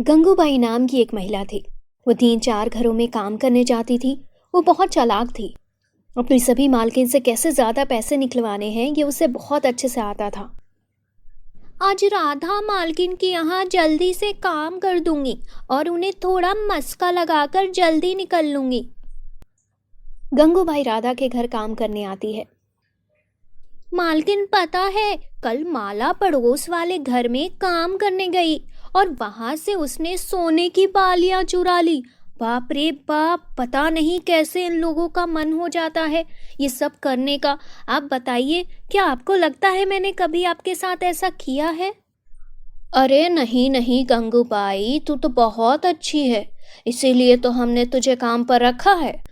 गंगूबाई नाम की एक महिला थी। वो 3-4 घरों में काम करने जाती थी। वो बहुत चालाक थी। अपनी सभी मालकिन से कैसे ज़्यादा पैसे निकलवाने हैं ये उसे बहुत अच्छे से आता था। आज राधा मालकिन के यहाँ जल्दी से काम कर दूंगी और उन्हें थोड़ा मस्का लगाकर जल्दी निकल लूंगी। गंगूबाई राधा के घर काम करने आती है। मालकिन पता है, कल माला पड़ोस वाले घर में काम करने गई और वहां से उसने सोने की बालियां चुरा ली। बाप रे बाप, पता नहीं कैसे इन लोगों का मन हो जाता है ये सब करने का। आप बताइए, क्या आपको लगता है मैंने कभी आपके साथ ऐसा किया है? अरे नहीं नहीं गंगूबाई, तू तो बहुत अच्छी है, इसीलिए तो हमने तुझे काम पर रखा है।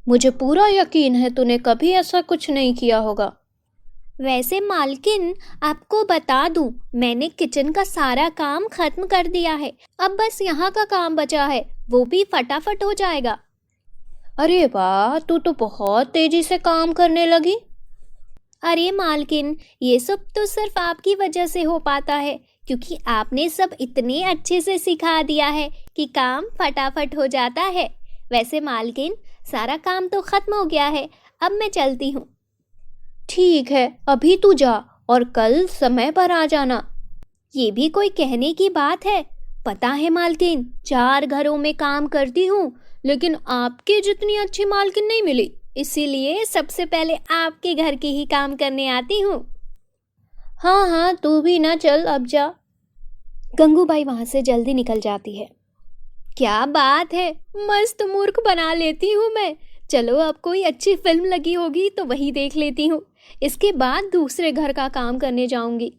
मुझे पूरा यकीन है तूने कभी ऐसा कुछ नहीं किया होगा। वैसे मालकिन, आपको बता दूं, मैंने किचन का सारा काम खत्म कर दिया है। अब बस यहाँ का काम बचा है, वो भी फटाफट हो जाएगा। अरे वाह, तू तो बहुत तेजी से काम करने लगी। अरे मालकिन, ये सब तो सिर्फ आपकी वजह से हो पाता है, क्योंकि आपने सब इतने अच्छे से सिखा दिया है कि काम फटाफट हो जाता है। वैसे मालकिन, सारा काम तो खत्म हो गया है, अब मैं चलती हूँ। ठीक है, अभी तू जा और कल समय पर आ जाना। ये भी कोई कहने की बात है? पता है मालकिन, 4 घरों में काम करती हूँ, लेकिन आपके जितनी अच्छी मालकिन नहीं मिली, इसीलिए सबसे पहले आपके घर के ही काम करने आती हूँ। हाँ हाँ, तू भी ना, चल अब जा। गंगूबाई वहां से जल्दी निकल जाती है। क्या बात है, मस्त मूर्ख बना लेती हूँ मैं। चलो, अब कोई अच्छी फिल्म लगी होगी तो वही देख लेती हूँ, इसके बाद दूसरे घर का काम करने जाऊंगी।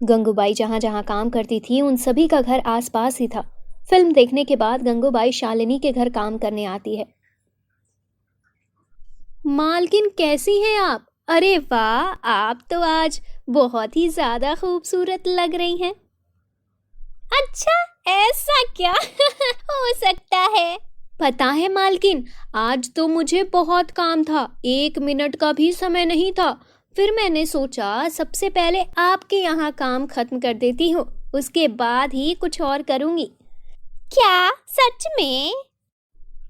गंगूबाई जहां जहां काम करती थी उन सभी का घर आसपास ही था। फिल्म देखने के बाद गंगूबाई शालिनी के घर काम करने आती है। मालकिन, कैसी हैं आप? अरे वाह, आप तो आज बहुत ही ज्यादा खूबसूरत लग रही हैं। अच्छा, ऐसा क्या? हो सकता है। पता है मालकिन, आज तो मुझे बहुत काम था, 1 मिनट का भी समय नहीं था। फिर मैंने सोचा सबसे पहले आपके यहाँ काम खत्म कर देती हूँ, उसके बाद ही कुछ और करूँगी। क्या सच में?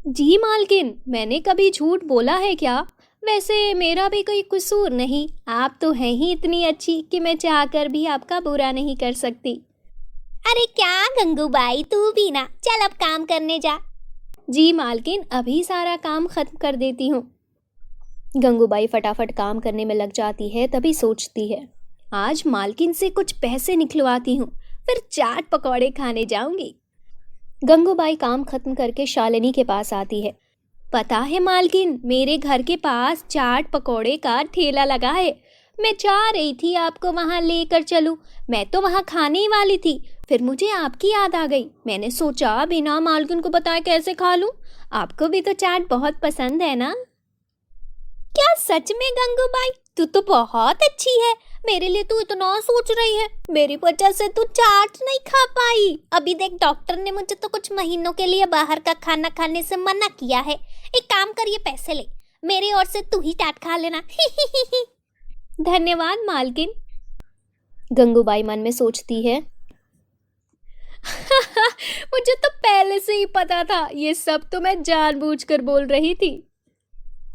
जी मालकिन, मैंने कभी झूठ बोला है क्या? वैसे मेरा भी कोई कसूर नहीं, आप तो हैं ही इतनी अच्छी कि मैं चाहकर भी आपका बुरा नहीं कर सकती। अरे क्या गंगूबाई, तू भी ना, चल अब काम करने जा। जी मालकिन, अभी सारा काम खत्म कर देती हूँ। गंगूबाई फटाफट काम करने में लग जाती है। तभी सोचती है, आज मालकिन से कुछ पैसे निकलवाती हूँ, फिर चाट पकौड़े खाने जाऊंगी। गंगूबाई काम खत्म करके शालिनी के पास आती है। पता है मालकिन, मेरे घर के पास चाट पकौड़े का ठेला लगा है। मैं चाह रही थी आपको वहां लेकर चलूं। मैं तो वहां खाने ही वाली थी, फिर मुझे आपकी याद आ गई। मैंने सोचा बिना मालकिन को बताए कैसे खा लूं। आपको भी तो चाट बहुत पसंद है ना? क्या सच में गंगूबाई, तू तो बहुत अच्छी है। मेरे लिए तू इतना सोच रही है, मेरी वजह से तू चाट नहीं खा पाई। अभी देख, डॉक्टर ने मुझे तो कुछ महीनों के लिए बाहर का खाना खाने से मना किया है। एक काम कर, ये पैसे ले, मेरी ओर से तू ही चाट खा लेना। धन्यवाद मालकिन। गंगूबाई मन में सोचती है, मुझे तो पहले से ही पता था, ये सब तो मैं जानबूझकर बोल रही थी।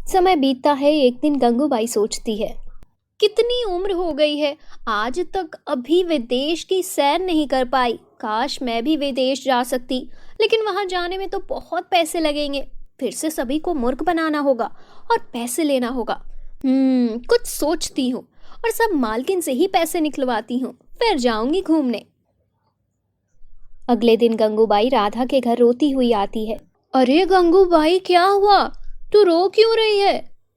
समय बीतता है। एक दिन गंगूबाई सोचती है, कितनी उम्र हो गई है, आज तक अभी विदेश की सैर नहीं कर पाई। काश मैं भी विदेश जा सकती, लेकिन वहां जाने में तो बहुत पैसे लगेंगे। फिर से सभी को मूर्ख बनाना होगा और पैसे लेना होगा। कुछ सोचती हूँ और सब मालकिन से ही पैसे निकलवाती हूँ, फिर जाऊंगी घूमने। अगले दिन गंगूबाई राधा के घर रोती हुई आती है। अरे गंगूबाई, क्या हुआ? तू रो क्यों रही है?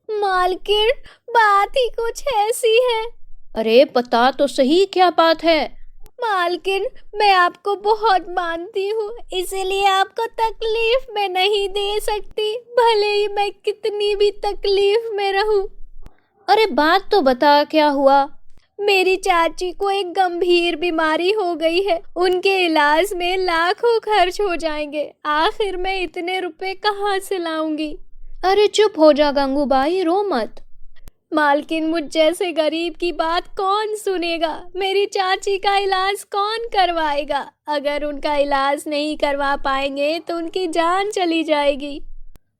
मालकिन, बात ही कुछ ऐसी है। अरे बता तो सही, क्या बात है? मालकिन, मैं आपको बहुत मानती हूँ, इसीलिए आपको तकलीफ में नहीं दे सकती, भले ही मैं कितनी भी तकलीफ में रहूं। अरे बात तो बता, क्या हुआ? मेरी चाची को एक गंभीर बीमारी हो गई है, उनके इलाज में लाखों खर्च हो जाएंगे। आखिर मैं इतने रुपए कहाँ से लाऊंगी? अरे चुप हो जा गंगूबाई, रो मत। मालकिन, मुझ जैसे गरीब की बात कौन सुनेगा? मेरी चाची का इलाज कौन करवाएगा? अगर उनका इलाज नहीं करवा पाएंगे तो उनकी जान चली जाएगी।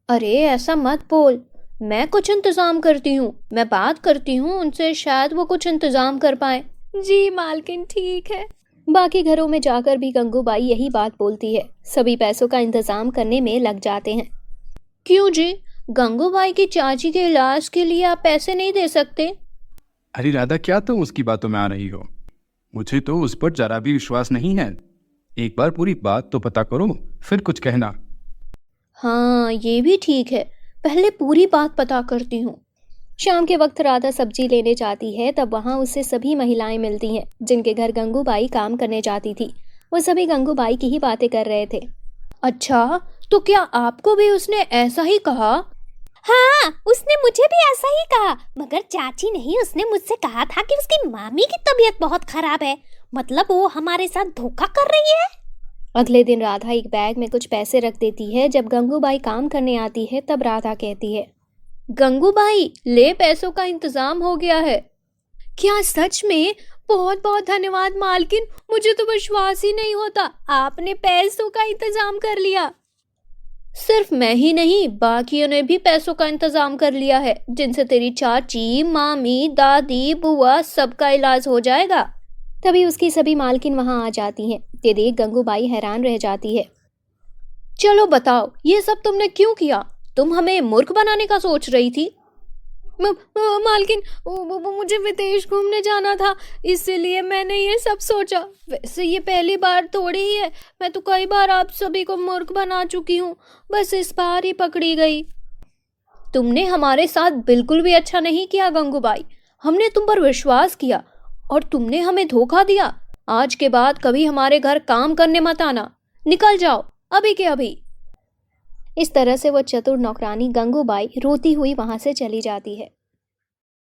अरे ऐसा मत बोल, मैं कुछ इंतजाम करती हूँ, मैं बात करती हूँ उनसे, शायद वो कुछ इंतजाम कर पाए। जी मालकिन, ठीक है। बाकी घरों में जाकर भी गंगूबाई यही बात बोलती है। सभी पैसों का इंतजाम करने में लग जाते हैं। क्यों जी, गंगूबाई की चाची के इलाज के लिए आप पैसे नहीं दे सकते? अरे राधा, क्या तुम उसकी बातों में आ रही हो? मुझे तो उस पर जरा भी विश्वास नहीं है। एक बार पूरी बात तो पता करो, फिर कुछ कहना। हाँ, ये भी ठीक है, पहले पूरी बात पता करती हूँ। शाम के वक्त राधा सब्जी लेने जाती है, तब वहाँ उसे सभी महिलाएं मिलती हैं जिनके घर गंगूबाई काम करने जाती थी। वो सभी गंगूबाई की ही बातें कर रहे थे। अच्छा, तो क्या आपको भी उसने ऐसा ही कहा? हाँ, उसने मुझे भी ऐसा ही कहा, मगर चाची नहीं, उसने मुझसे कहा था कि उसकी मामी की तबीयत बहुत खराब है, मतलब वो हमारे साथ धोखा कर रही है। अगले दिन राधा एक बैग में कुछ पैसे रख देती है। जब गंगूबाई काम करने आती है तब राधा कहती है, गंगूबाई, ले, पैसों का इंतजाम हो गया है। क्या सच में? बहुत बहुत धन्यवाद मालकिन, मुझे तो विश्वास ही नहीं होता, आपने पैसों का इंतजाम कर लिया। सिर्फ मैं ही नहीं, बाकियों ने भी पैसों का इंतजाम कर लिया है, जिनसे तेरी चाची, मामी, दादी, बुआ सबका इलाज हो जाएगा। तभी उसकी सभी मालकिन वहां आ जाती हैं। ये देख गंगूबाई हैरान रह जाती है। चलो बताओ, ये सब तुमने क्यों किया? तुम हमें मूर्ख बनाने का सोच रही थी। मालकिन, मुझे विदेश घूमने जाना था, इसीलिए मैंने ये सब सोचा। वैसे ये पहली बार थोड़ी ही है, मैं तो कई बार आप सभी को मूर्ख बना चुकी हूँ, बस इस बार ही पकड़ी गई। तुमने हमारे साथ बिल्कुल भी अच्छा नहीं किया गंगूबाई। हमने तुम पर विश्वास किया और तुमने हमें धोखा दिया। आज के बाद कभी हमारे घर काम करने मत आना, निकल जाओ अभी के अभी। इस तरह से वो चतुर नौकरानी गंगूबाई रोती हुई वहां से चली जाती है।